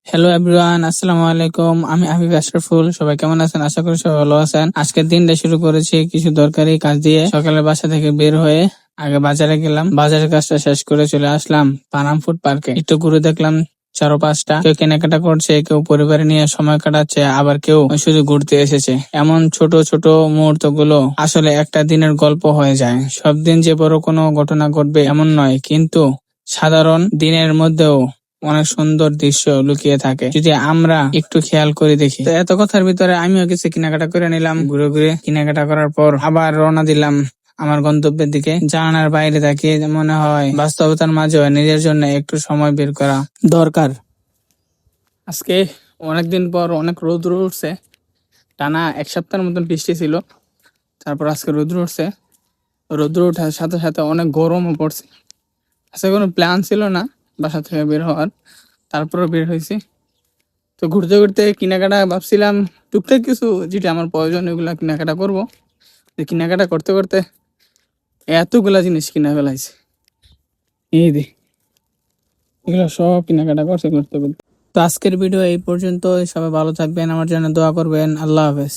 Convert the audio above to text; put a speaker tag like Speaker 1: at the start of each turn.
Speaker 1: Hello everyone, আসসালামু আলাইকুম। আমি হাবিব আশরাফুল। সবাই কেমন আছেন? আশা করি সবাই ভালো আছেন। আজকের দিনটা শুরু করেছি কিছু দরকারি কাজ দিয়ে। সকালে বাসা থেকে বের হয়ে আগে বাজারে গেলাম। বাজারের কাজটা শেষ করে চলে আসলাম পানাম ফুড পার্কে। একটু ঘুরে দেখলাম চারো পাঁচটা। কেউ কেনাকাটা করছে, কেউ পরিবারে নিয়ে সময় কাটাচ্ছে, আবার কেউ শুধু ঘুরতে এসেছে। এমন ছোট ছোট মুহূর্ত গুলো আসলে একটা দিনের গল্প হয়ে যায়। সব দিন যে বড় কোনো ঘটনা ঘটবে এমন নয়, কিন্তু সাধারণ দিনের মধ্যেও অনেক সুন্দর দৃশ্য লুকিয়ে থাকে যদি আমরা একটু খেয়াল করে দেখি। তো এত কথার ভিতরে আমিও কিছু কেনাকাটা করে নিলাম। ঘুরে ঘুরে কেনাকাটা করার পর আবার রওনা দিলাম আমার গন্তব্যের দিকে। জানালার বাইরে তাকিয়ে মনে হয় বাস্তবতার মাঝেও নিজের জন্য একটু সময় বের করা দরকার। আজকে অনেকদিন পর অনেক রৌদ্র উঠছে। টানা এক সপ্তাহের মতন বৃষ্টি ছিল, তারপর আজকে রৌদ্র উঠছে। রৌদ্র ওঠার সাথে সাথে অনেক গরমও পড়ছে। আজকে কোনো প্ল্যান ছিল না বাসা থেকে বের হওয়ার, তারপরও বের হয়েছি। তো ঘুরতে ঘুরতে কেনাকাটা ভাবছিলাম টুকটাক কিছু যেটা আমার প্রয়োজন ওইগুলা কেনাকাটা করবো। তো কেনাকাটা করতে করতে এতগুলা জিনিস কিনা ফেলাইছে। এই দে, এগুলো সব কেনাকাটা করতে করতে করতে। তো আজকের ভিডিও এই পর্যন্ত। সবাই ভালো থাকবেন, আমার জন্য দোয়া করবেন। আল্লাহ হাফেজ।